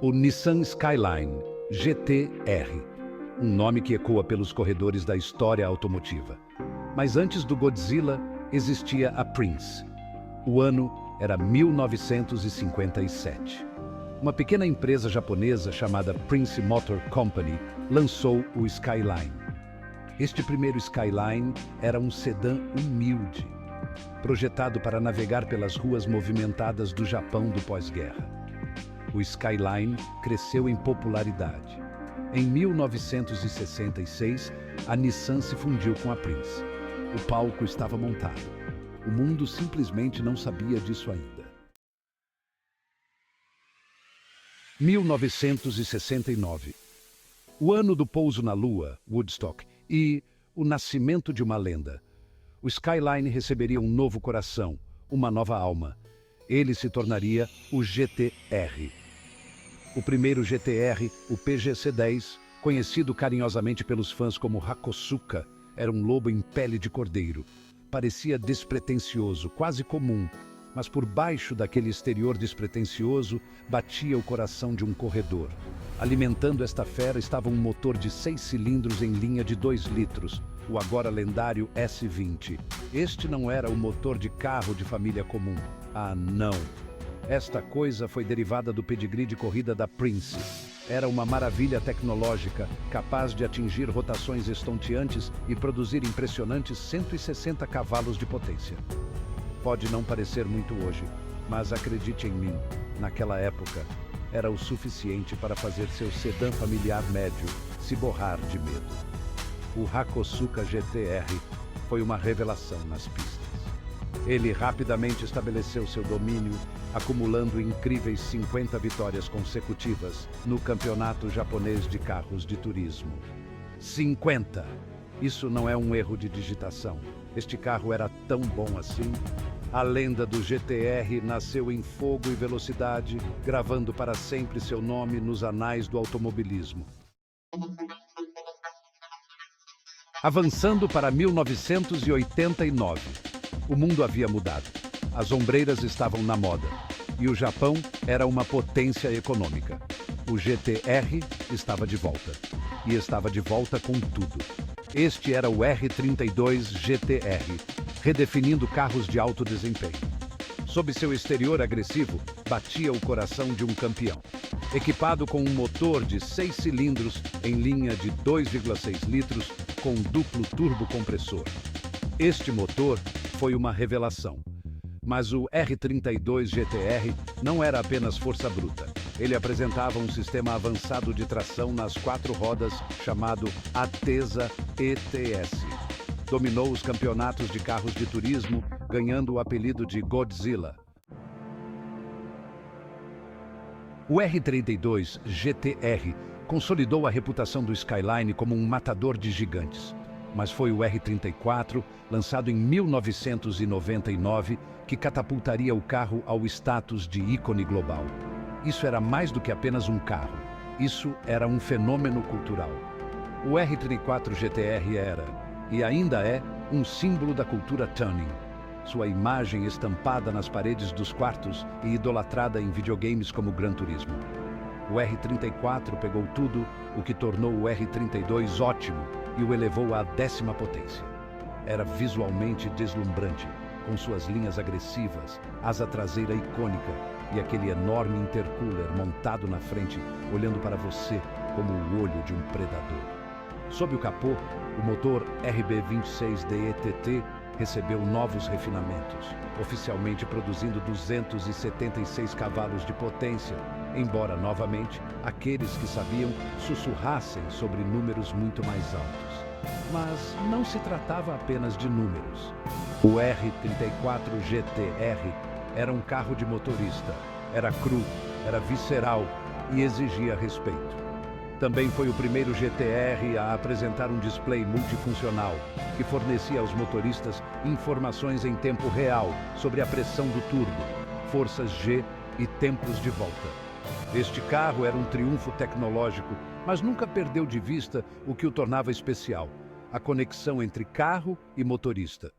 O Nissan Skyline GT-R, um nome que ecoa pelos corredores da história automotiva. Mas antes do Godzilla, existia a Prince. O ano era 1957. Uma pequena empresa japonesa chamada Prince Motor Company lançou o Skyline. Este primeiro Skyline era um sedã humilde, projetado para navegar pelas ruas movimentadas do Japão do pós-guerra. O Skyline cresceu em popularidade. Em 1966, a Nissan se fundiu com a Prince. O palco estava montado. O mundo simplesmente não sabia disso ainda. 1969. O ano do pouso na Lua, Woodstock, e o nascimento de uma lenda. O Skyline receberia um novo coração, uma nova alma. Ele se tornaria o GT-R. O primeiro GT-R, o PGC-10, conhecido carinhosamente pelos fãs como Hakosuka, era um lobo em pele de cordeiro. Parecia despretensioso, quase comum, mas por baixo daquele exterior despretensioso batia o coração de um corredor. Alimentando esta fera estava um motor de 6 cilindros em linha de 2 litros, o agora lendário S20. Este não era o motor de carro de família comum. Ah, não! Esta coisa foi derivada do pedigree de corrida da Prince. Era uma maravilha tecnológica, capaz de atingir rotações estonteantes e produzir impressionantes 160 cavalos de potência. Pode não parecer muito hoje, mas acredite em mim, naquela época, era o suficiente para fazer seu sedã familiar médio se borrar de medo. O Hakosuka GT-R foi uma revelação nas pistas. Ele rapidamente estabeleceu seu domínio, acumulando incríveis 50 vitórias consecutivas no Campeonato Japonês de Carros de Turismo. 50! Isso não é um erro de digitação. Este carro era tão bom assim. A lenda do GT-R nasceu em fogo e velocidade, gravando para sempre seu nome nos anais do automobilismo. Avançando para 1989. O mundo havia mudado. As ombreiras estavam na moda. E o Japão era uma potência econômica. O GT-R estava de volta. E estava de volta com tudo. Este era o R32 GT-R, redefinindo carros de alto desempenho. Sob seu exterior agressivo, batia o coração de um campeão. Equipado com um motor de 6 cilindros em linha de 2,6 litros com duplo turbocompressor. Este motor foi uma revelação. Mas o R32 GT-R não era apenas força bruta. Ele apresentava um sistema avançado de tração nas 4 rodas chamado Ateza ETS. Dominou os campeonatos de carros de turismo, ganhando o apelido de Godzilla. O R32 GT-R consolidou a reputação do Skyline como um matador de gigantes. Mas foi o R34, lançado em 1999, que catapultaria o carro ao status de ícone global. Isso era mais do que apenas um carro. Isso era um fenômeno cultural. O R34 GT-R era, e ainda é, um símbolo da cultura tuning. Sua imagem estampada nas paredes dos quartos e idolatrada em videogames como Gran Turismo. O R34 pegou tudo o que tornou o R32 ótimo e o elevou à 10ª potência. Era visualmente deslumbrante, com suas linhas agressivas, asa traseira icônica e aquele enorme intercooler montado na frente, olhando para você como o olho de um predador. Sob o capô, o motor RB26DE-TT recebeu novos refinamentos, oficialmente produzindo 276 cavalos de potência, embora, novamente, aqueles que sabiam sussurrassem sobre números muito mais altos. Mas não se tratava apenas de números. O R34 GT-R era um carro de motorista, era cru, era visceral e exigia respeito. Também foi o primeiro GT-R a apresentar um display multifuncional, que fornecia aos motoristas informações em tempo real sobre a pressão do turbo, forças G e tempos de volta. Este carro era um triunfo tecnológico, mas nunca perdeu de vista o que o tornava especial: a conexão entre carro e motorista.